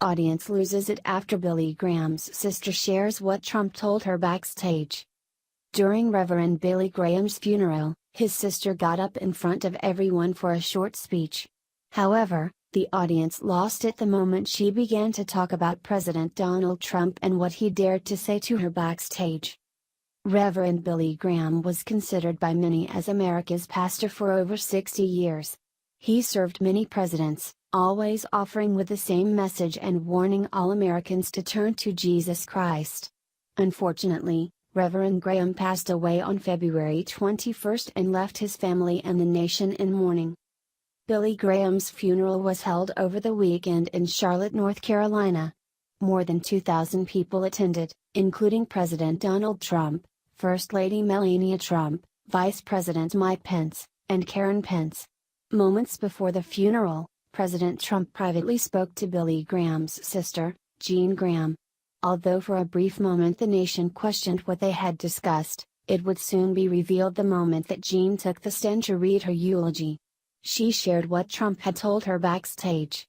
audience loses it after Billy Graham's sister shares what Trump told her backstage. During Reverend Billy Graham's funeral, his sister got up in front of everyone for a short speech. However, the audience lost it the moment she began to talk about President Donald Trump and what he dared to say to her backstage. Reverend Billy Graham was considered by many as America's pastor for over 60 years. He served many presidents, always offering with the same message and warning all Americans to turn to Jesus Christ. Unfortunately, Reverend Graham passed away on February 21 and left his family and the nation in mourning. Billy Graham's funeral was held over the weekend in Charlotte, North Carolina. More than 2,000 people attended, including President Donald Trump, First Lady Melania Trump, Vice President Mike Pence, and Karen Pence. Moments before the funeral, President Trump privately spoke to Billy Graham's sister, Jean Graham. Although for a brief moment the nation questioned what they had discussed, it would soon be revealed the moment that Jean took the stand to read her eulogy. She shared what Trump had told her backstage.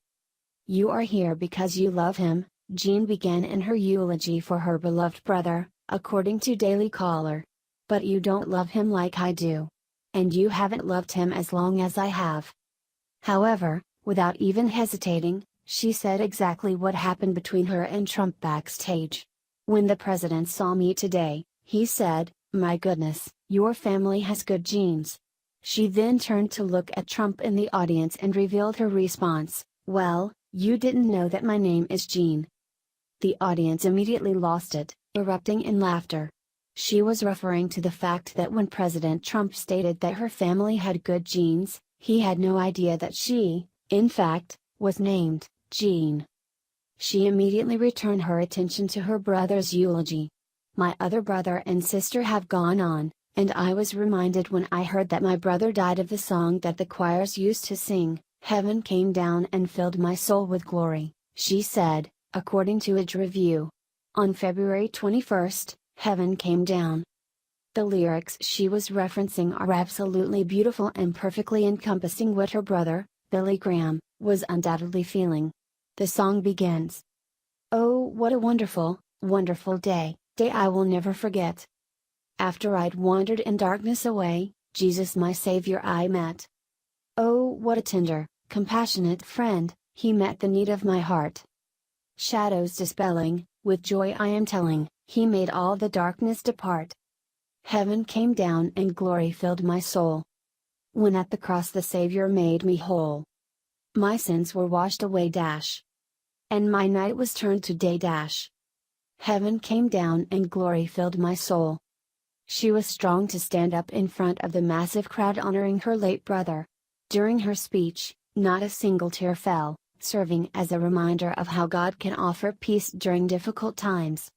"You are here because you love him," Jean began in her eulogy for her beloved brother, according to Daily Caller. "But you don't love him like I do. And you haven't loved him as long as I have." However, without even hesitating, she said exactly what happened between her and Trump backstage. "When the president saw me today, he said, 'My goodness, your family has good genes.'" She then turned to look at Trump in the audience and revealed her response, "Well, you didn't know that my name is Jean." The audience immediately lost it, erupting in laughter. She was referring to the fact that when President Trump stated that her family had good genes, he had no idea that she, in fact, was named Jean. She immediately returned her attention to her brother's eulogy. "My other brother and sister have gone on, and I was reminded when I heard that my brother died of the song that the choirs used to sing, 'Heaven came down and filled my soul with glory,'" she said, according to Age Review. On February 21, "Heaven came down." The lyrics she was referencing are absolutely beautiful and perfectly encompassing what her brother, Billy Graham, was undoubtedly feeling. The song begins, "Oh, what a wonderful, wonderful day, day I will never forget. After I'd wandered in darkness away, Jesus my Savior I met. Oh, what a tender, compassionate friend, he met the need of my heart. Shadows dispelling, with joy I am telling, he made all the darkness depart. Heaven came down and glory filled my soul. When at the cross the Savior made me whole. My sins were washed away dash. And my night was turned to day dash. Heaven came down and glory filled my soul." She was strong to stand up in front of the massive crowd honoring her late brother. During her speech, not a single tear fell, serving as a reminder of how God can offer peace during difficult times.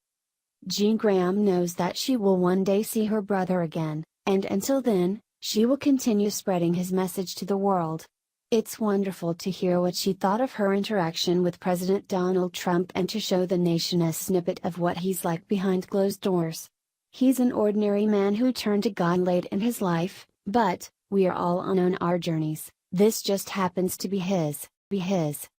Jean Graham knows that she will one day see her brother again, and until then, she will continue spreading his message to the world. It's wonderful to hear what she thought of her interaction with President Donald Trump and to show the nation a snippet of what he's like behind closed doors. He's an ordinary man who turned to God late in his life, but, we are all on our journeys, this just happens to be his.